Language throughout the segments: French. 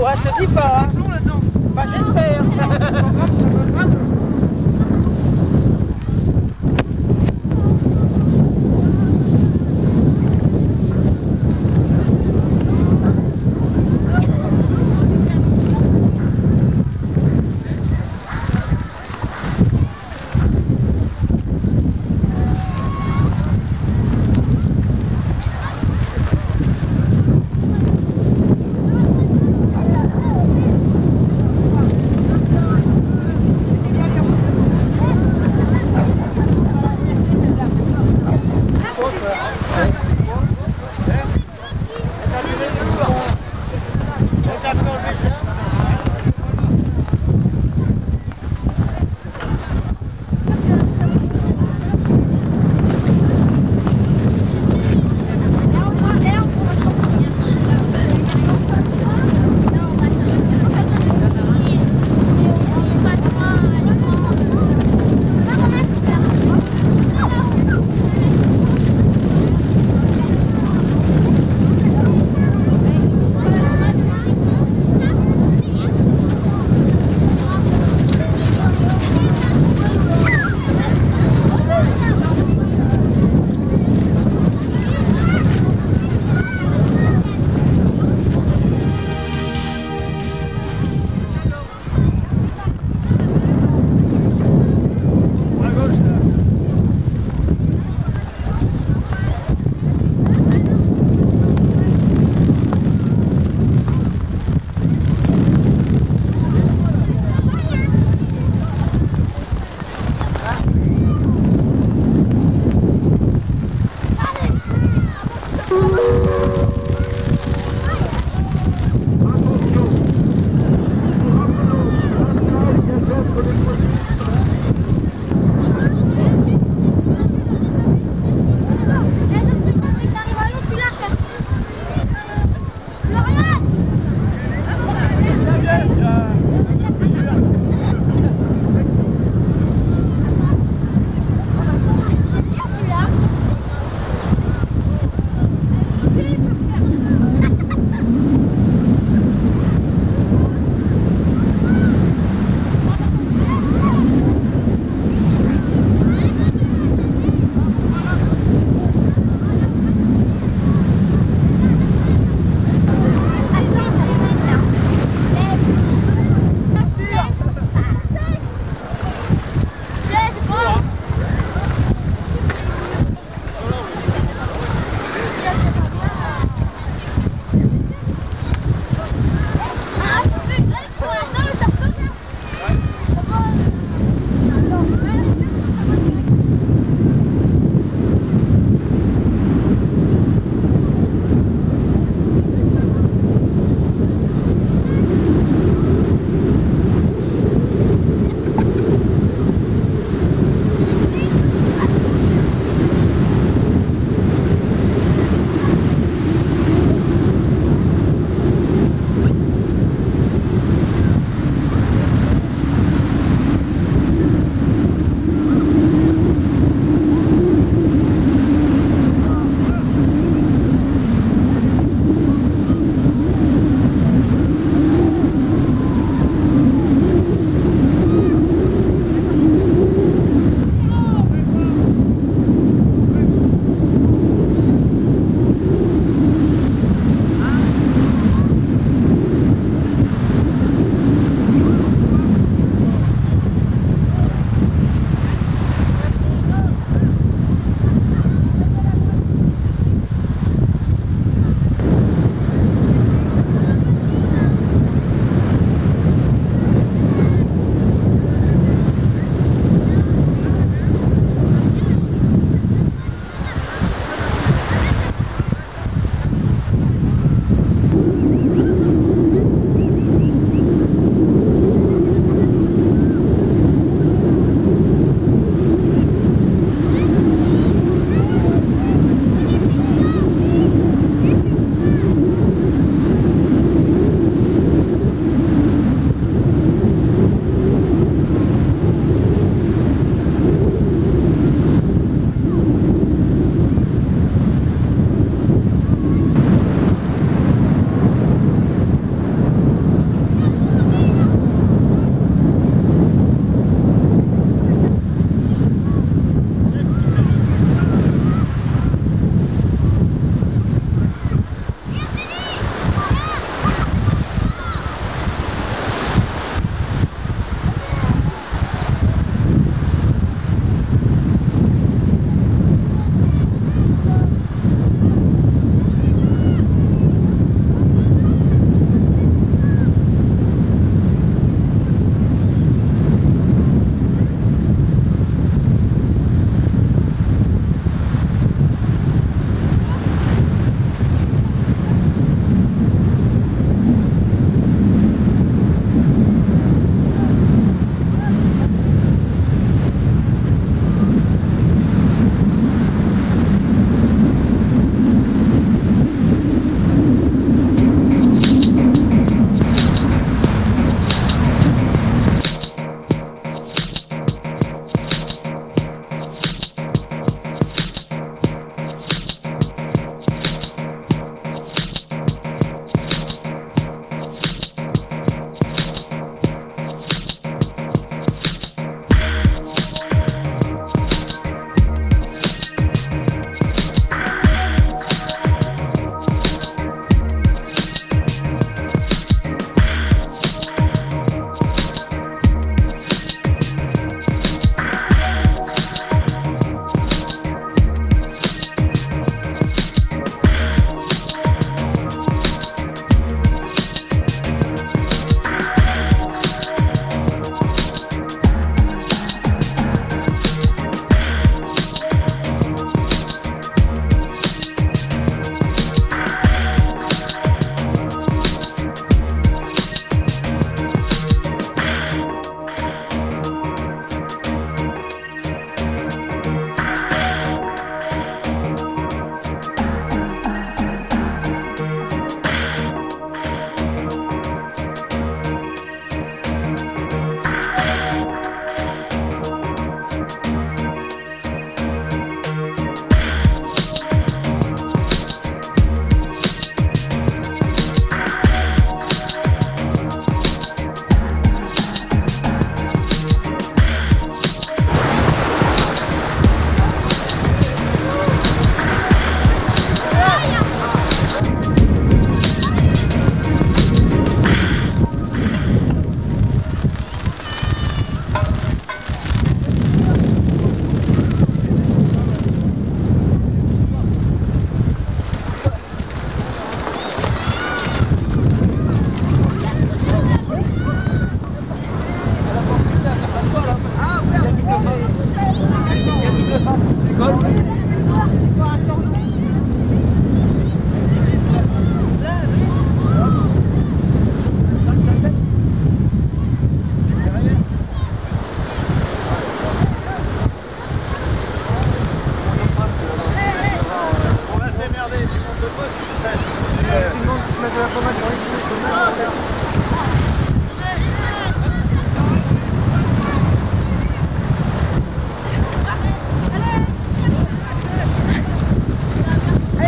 l'eau, hein, je te dis pas. Hein. Bah, j'espère.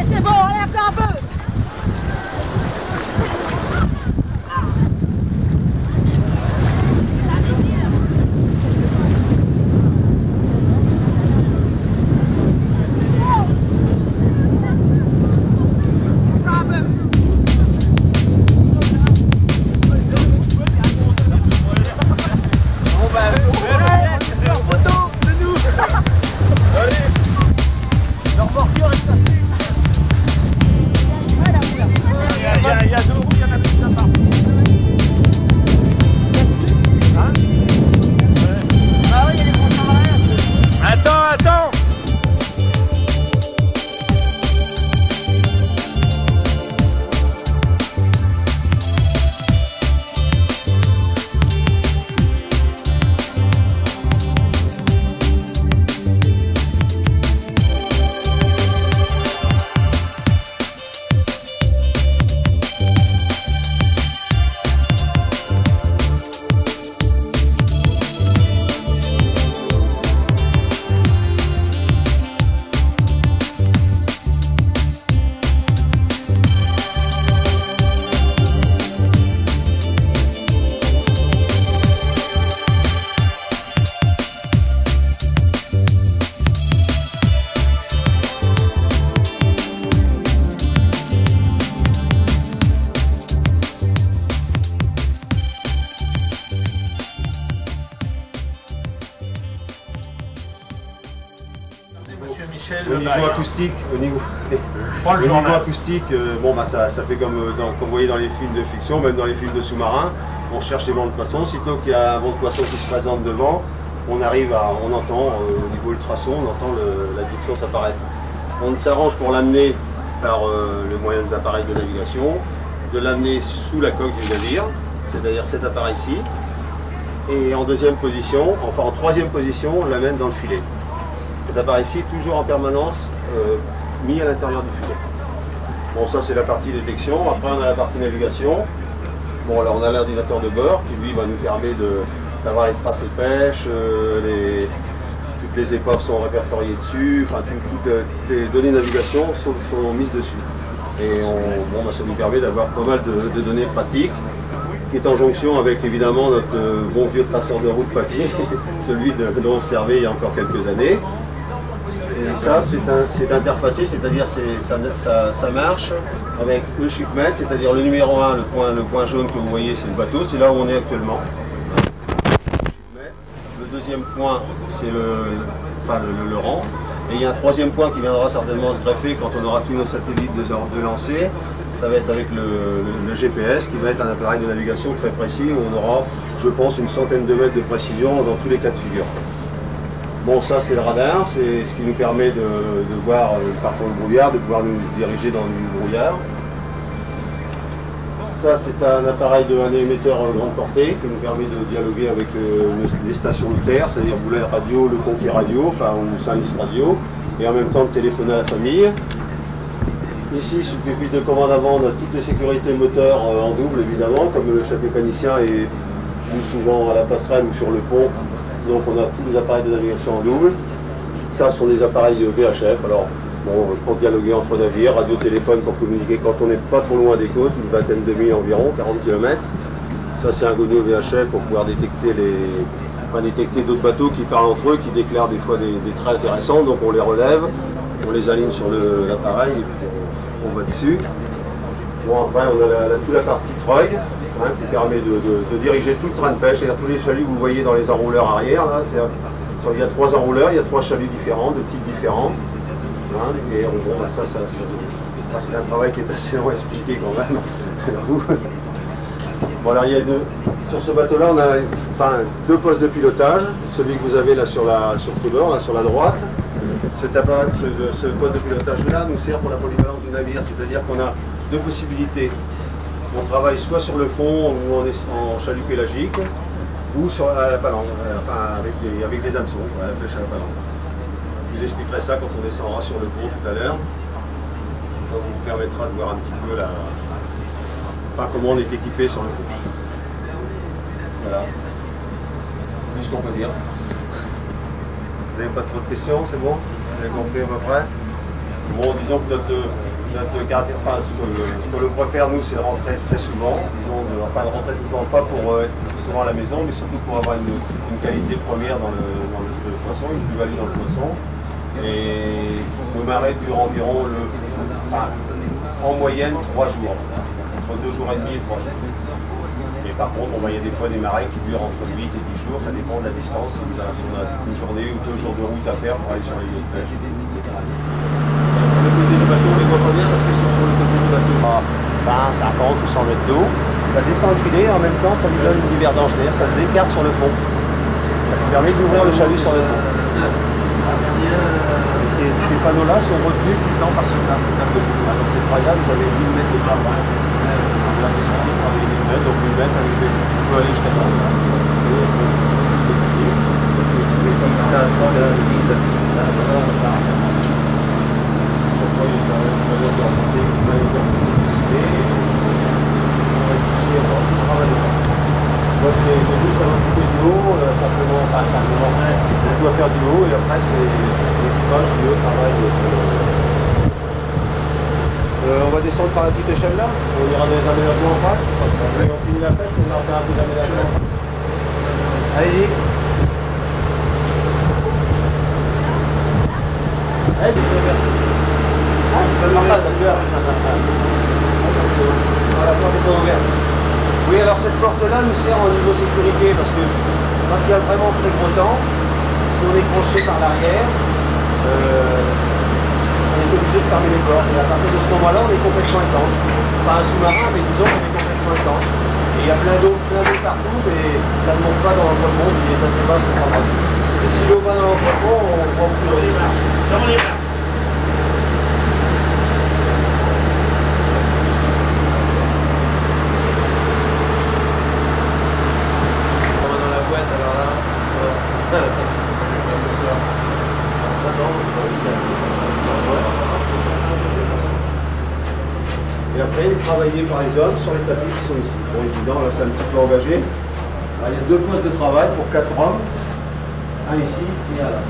Allez, c'est bon, allez, encore un peu. Au niveau acoustique, bon, bah, ça fait comme vous voyez dans les films de fiction, même dans les films de sous-marins, on cherche les vents de poisson. Sitôt qu'il y a un vent de poisson qui se présente devant, on entend au niveau ultrason, on entend la diction s'apparaître. On s'arrange pour l'amener par le moyen d'appareil de navigation, de l'amener sous la coque du navire, c'est-à-dire cet appareil-ci, et en troisième position, on l'amène dans le filet. Cet appareil-ci, toujours en permanence mis à l'intérieur du filet. Bon, ça c'est la partie détection. Après on a la partie navigation. Bon, alors on a l'ordinateur de bord qui lui va nous permettre d'avoir les traces et pêche, toutes les époques sont répertoriées dessus, enfin toutes les données navigation sont mises dessus. Et bon, bah, ça nous permet d'avoir pas mal de données pratiques, qui est en jonction avec évidemment notre bon vieux traceur de route papier, celui dont on servait il y a encore quelques années. Et ça, c'est interfacé, c'est-à-dire ça marche avec le shipmate, c'est-à-dire le numéro 1, le point jaune que vous voyez, c'est le bateau, c'est là où on est actuellement. Le deuxième point, c'est le rang. Et il y a un troisième point qui viendra certainement se greffer quand on aura tous nos satellites de lancer. Ça va être avec le GPS, qui va être un appareil de navigation très précis, où on aura, je pense, une centaine de mètres de précision dans tous les cas de figure. Bon, ça c'est le radar, c'est ce qui nous permet de voir parfois le brouillard, de pouvoir nous diriger dans le brouillard. Ça c'est un appareil un émetteur grande portée qui nous permet de dialoguer avec les stations de terre, c'est-à-dire Boulay Radio, Le Conquis Radio, enfin ou Saint-Lys Radio, et en même temps de téléphoner à la famille. Ici, sous le pupitre de commande avant, on a toutes les sécurités moteurs en double évidemment, comme le chapeau mécanicien est souvent à la passerelle ou sur le pont. Donc on a tous les appareils de navigation en double. Ça ce sont des appareils VHF, alors bon, pour dialoguer entre navires, radio-téléphone pour communiquer quand on n'est pas trop loin des côtes, une vingtaine de milles environ, 40 km. Ça c'est un Gonio VHF pour pouvoir détecter d'autres bateaux qui parlent entre eux, qui déclarent des fois des traits intéressants, donc on les relève, on les aligne sur l'appareil et puis on va dessus. Bon, après on a toute la partie treuil, qui permet de diriger tout le train de pêche, c'est-à-dire tous les chaluts que vous voyez dans les enrouleurs arrière. Là, il y a 3 enrouleurs, il y a 3 chaluts différents, de types différents. Et bon, bah, ça c'est un travail qui est assez long à expliquer quand même. Bon, alors, sur ce bateau-là, on a 2 postes de pilotage. Celui que vous avez là sur tribord, là sur la droite. Ce poste de pilotage-là nous sert pour la polyvalence du navire, c'est-à-dire qu'on a 2 possibilités. On travaille soit sur le fond ou en chalut pélagique, ou à la palangre, avec des hameçons, la pêche à la palangre. Je vous expliquerai ça quand on descendra sur le pont tout à l'heure. Ça vous permettra de voir un petit peu comment on est équipé sur le pont. Voilà. C'est ce qu'on peut dire. Vous n'avez pas trop de questions, c'est bon? Vous avez compris à peu près? Bon, disons que Notre caractère, enfin, ce que l'on préfère, nous, c'est de rentrer très souvent. Disons, enfin, de rentrer tout le temps, pas pour être souvent à la maison, mais surtout pour avoir une qualité première dans le poisson, une plus-value dans le poisson. Et nos marées durent environ, en moyenne, 3 jours. Entre 2 jours et demi et 3 jours. Et par contre, il y a des fois des marées qui durent entre 8 et 10 jours, ça dépend de la distance. Si on a une journée ou 2 jours de route à faire pour aller sur les lieux de pêche. Le côté du bateau, on les voit bien parce qu'ils sont sur le côté du bateau à 50 ou 100 mètres d'eau. Ça descend le filet et en même temps, ça lui donne une divergence d'air, ça se décarte sur le fond. Ça lui permet d'ouvrir le chalut sur le fond. Et ces panneaux-là sont retenus tout le temps par ce câble. Alors c'est incroyable, vous avez 1000 mètres de câble. Donc 1000 mètres, ça peut aller jusqu'à là. Moi j'ai juste à m'occuper du haut, simplement, on doit faire du haut et après c'est l'équipage qui eux travaille. On va descendre par la petite échelle là, on ira dans les aménagements en face. On finit la pêche, on va faire un petit aménagement. Allez-y. Allez, c'est pas normal d'accord. La porte est pas ouverte. Oui, alors cette porte-là nous sert au niveau sécurité parce que quand il y a vraiment très gros temps, si on est croché par l'arrière, on est obligé de fermer les portes. Et à partir de ce moment-là, on est complètement étanche. Pas un sous-marin, mais disons qu'on est complètement étanche. Et il y a plein d'eau partout, mais ça ne monte pas dans l'entrepôt, il est assez bas sur la. Et si l'eau va dans l'entrepôt, on prend plus de risque. Et après, il est travaillé par les hommes sur les tapis qui sont ici. Bon, évident, là c'est un petit peu engagé. Alors, il y a 2 postes de travail pour 4 hommes, un ici et un là.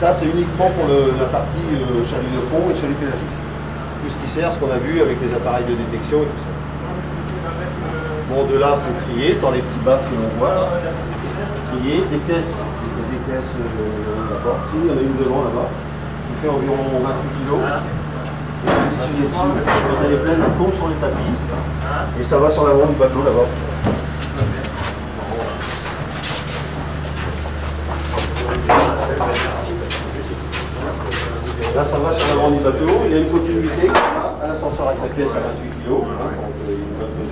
Ça, c'est uniquement pour la partie chalut de fond et chalut pélagique. Tout ce qui sert, ce qu'on a vu avec les appareils de détection et tout ça. Bon, de là, c'est trié, c'est dans les petits bacs que l'on voit là. Trié, des caisses là-bas. Il y en a une devant là-bas, qui fait environ 28 kg. Elle est pleine, elle tombe sur les tapis et ça va sur l'avant du bateau là-bas. Là ça va sur l'avant du bateau, il y a une continuité, un ascenseur à caisse à 28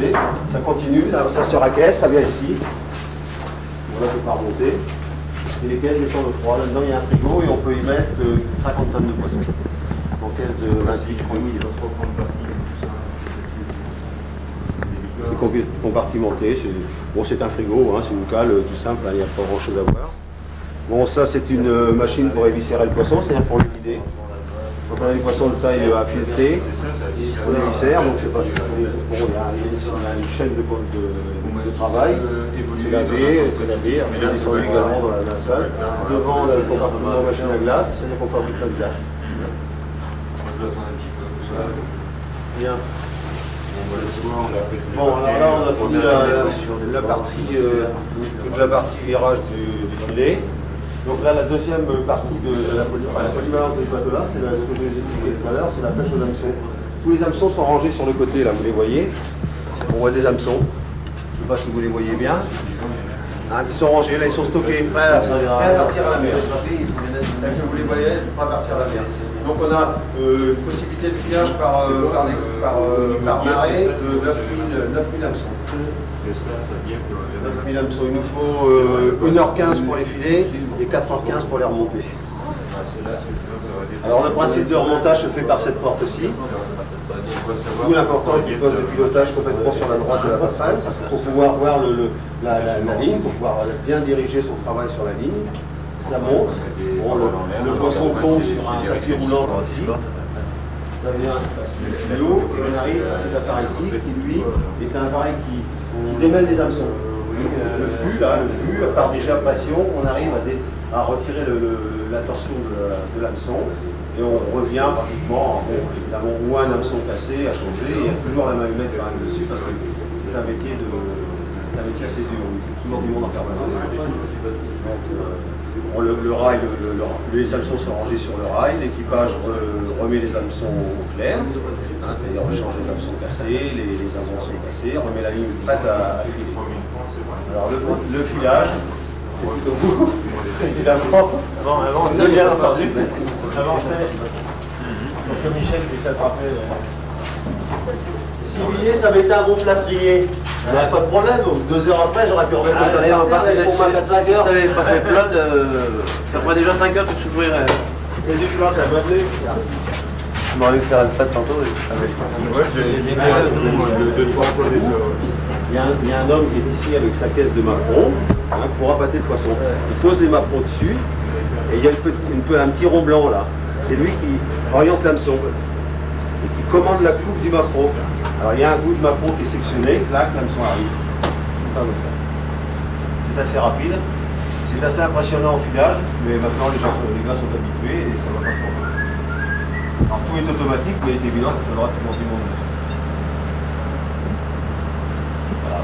kg, ça continue, l'ascenseur à caisse, ça vient ici, voilà, je ne peux pas remonter, et les caisses descendent au froid, là-dedans il y a un frigo et on peut y mettre 50 tonnes de poissons. En caisse de 20 litres. C'est compartimenté, c'est un frigo, hein, c'est une cale tout simple, il n'y a pas grand chose à voir. Bon, ça c'est une machine pour éviscérer le poisson, c'est-à-dire pour le vider. Donc on a des poissons de taille à fileter, on éviscère, donc c'est pas bon, il y a une chaîne de travail, c'est lavé, on est descendu également dans la salle. Devant on a le compartiment machine à glace, c'est-à-dire qu'on fabrique la glace. Bien. Bon, alors là on a fini toute la partie virage du filet. Donc là la deuxième partie de la polyvalence du bateau là, c'est ce que je vous ai expliqué tout à l'heure, c'est la pêche aux hameçons. Tous les hameçons sont rangés sur le côté là, vous les voyez. On voit des hameçons. Je ne sais pas si vous les voyez bien. Ils sont rangés, là ils sont stockés, prêts à partir à la mer. Vous les voyez, prêts à partir à la mer. Donc on a une possibilité de filage par marée de 9000 hameçons. 9000 hameçons. Il nous faut 1h15 pour les filer et 4h15 pour les remonter. Alors le principe de remontage se fait par cette porte-ci. D'où l'importance du poste de pilotage complètement sur la droite de la passerelle pour pouvoir voir la ligne, pour pouvoir bien diriger son travail sur la ligne. Ça monte, bon, le poisson tombe sur un tapis roulant ici, ça vient de l'eau et on arrive à cet appareil-ci qui lui est un appareil qui démêle les hameçons. Le fût, par éjaculation, on arrive à retirer la tension de l'hameçon Et on revient pratiquement, bon, évidemment, ou un hameçon cassé à changer, et il y a toujours la allumette quand même dessus, parce que c'est un métier assez dur, il faut toujours du monde en permanence. Donc, le rail, les hameçons sont rangés sur le rail, l'équipage remet les hameçons au clair, hein, c'est-à-dire change les hameçons cassés, les avants sont cassés, remet la ligne prête à filer. Alors le filage, évidemment, Avant, c'est bien entendu. Avant, pour que Michel puisse attraper. Si vous voyez, ça avait été un bon plâtrier. Pas de problème, 2 heures après, j'aurais pu remettre le Allez, on part pour ma 4-5 Si heures. tu n'avais pas fait plot, ça ferait déjà 5 heures que tu t'ouvrirais. C'est du plan, t'as pas vu? Tu m'aurais vu faire une patte tantôt. Il y a un homme qui est ici avec sa caisse de maquereaux, hein, pour appâter le poisson. Il pose les maquereaux dessus, et il y a un petit rond blanc là. C'est lui qui oriente l'hameçon et qui commande la coupe du maquereau. Alors il y a un bout de maquereau qui est sectionné, là, l'hameçon arrive. Comme ça. C'est assez rapide, c'est assez impressionnant au filage, mais maintenant les gars sont habitués et ça va pas trop mal. Alors tout est automatique, mais il est évident qu'il faudra toujours du monde dessus. Voilà.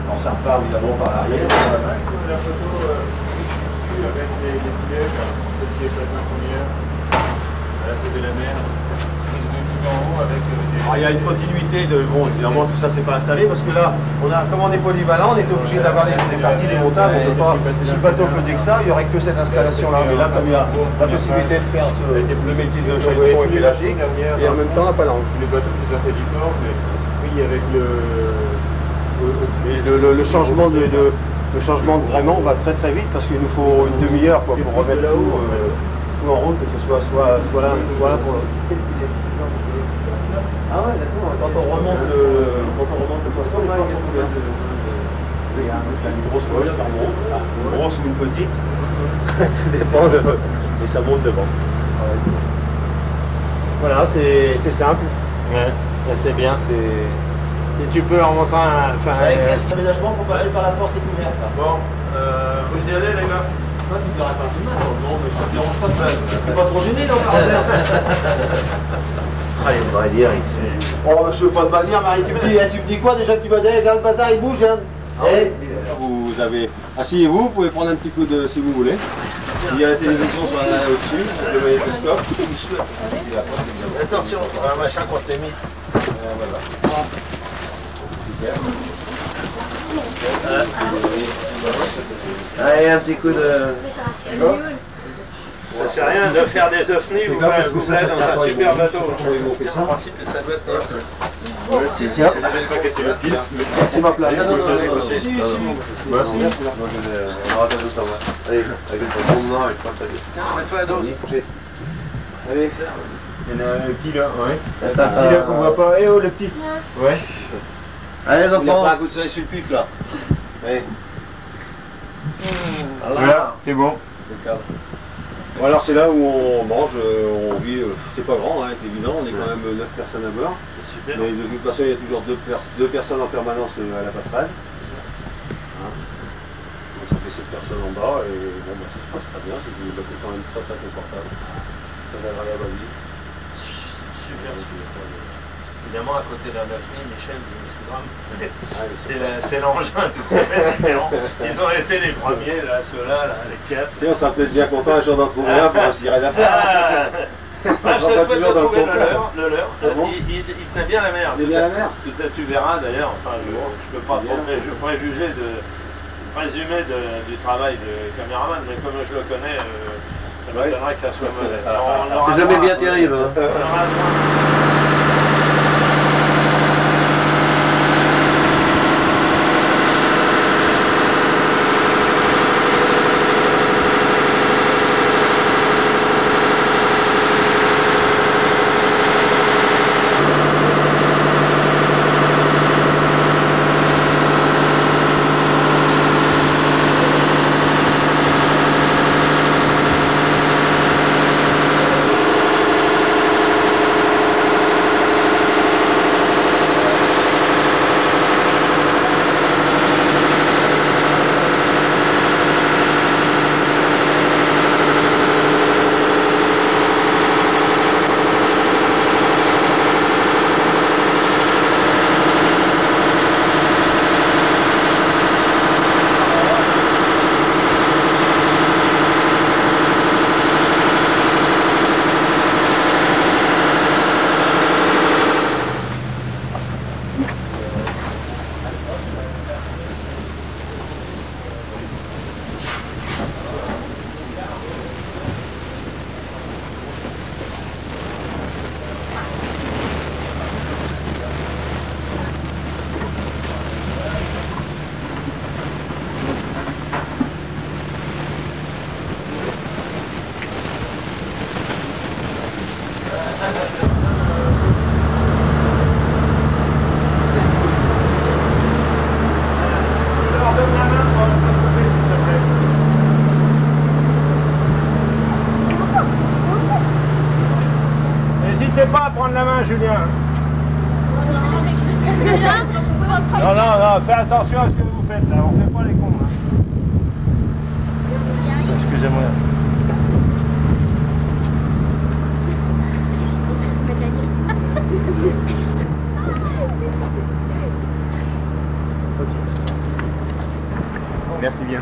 Alors ça repart évidemment par l'arrière. La photo avec les filets, celle qui est faite en première, à la côté de la mer, prise de tout en haut avec des... Alors, il y a une continuité de... Bon, évidemment, tout ça, c'est pas installé parce que là, comme on est polyvalent, on est obligé d'avoir des parties démontables. On peut pas, si le bateau faisait que ça, il n'y aurait que cette installation-là. Mais là, comme il y a la possibilité de faire le métier de chaudron et pélagique, et en même temps, la palanque. Les bateaux qui sortaient du port, mais oui, avec le changement le changement de gréement va très très vite parce qu'il nous faut une demi-heure pour remettre tout en route, que ce soit là pour l'autre. Ah ouais, d'accord. Quand on remonte le poisson, il y a une grosse poche qui remonte, une grosse ou une petite, tout dépend et ça monte devant. Voilà, c'est simple. Ouais, c'est bien. Si tu peux en montant un... Qu'est-ce qu'il y a d'aménagement pour passer par la porte découverte là. Bon, vous y allez les gars? Toi, tu ne verras pas plus mal. Non, mais ça ne dérange pas de mal. T'es pas trop gêné, là, par Allez, on va dire. Oh, je veux pas te mal dire, Marie. Tu me dis quoi déjà que tu vas dire? Regarde le bazar, il bouge, hein. Vous avez... Asseyez-vous, vous pouvez prendre un petit coup de... si vous voulez. Il y a la télévision au-dessus, le magnétoscope. Attention, un machin qu'on t'ait mis. Voilà. Super. Allez, un petit coup de... Ça fait rien de faire des ovnis ou pas vous êtes dans un super bateau. Ça. En principe, ça doit être... C'est ça. Vous n'avez pas cassé le fil. C'est ma place. Si, si. Moi, on aura pas d'autre à voir. Allez, avec le tournant, avec pas de... Tiens, mets-toi à dos. Allez. Il y en a un petit là, ouais. Un Un petit là qu'on voit pas. Eh oh, le petit. Ouais. Allez, les On a enfants. pas un coup de soleil sur le pif, là. Allez. Voilà, c'est bon. Bon, alors c'est là où on mange, on vit, c'est pas grand, hein, c'est évident, on est quand même 9 personnes à bord. C'est super. Mais de toute façon, il y a toujours deux personnes en permanence à la passerelle. Hein. Donc ça fait 7 personnes en bas et bon, bah, ça se passe très bien, c'est des bateaux quand même très très confortable, très agréable à vivre. Super. Évidemment, à côté d'un ovni, Michel, c'est l'engin tout à fait différent. Ils ont été les premiers, là, ceux-là, là, les 4. On serait peut-être bien content un jour d'en trouver un pour se tirer d'affaire. Je te souhaite de trouver le leur. Il tenait bien la mer. Il est bien la mer. Tu verras d'ailleurs, enfin, je ne peux pas trop préjuger présumer du travail de caméraman, mais comme je le connais, ça m'étonnerait que ça soit mauvais. C'est jamais bien terrible. On aura droit. n'hésitez pas à prendre la main, Julien. Non, avec ce camion-là, on va pas... Non, non, non, fais attention à ce que vous faites là, on fait pas les cons. Hein. Excusez-moi. Merci bien.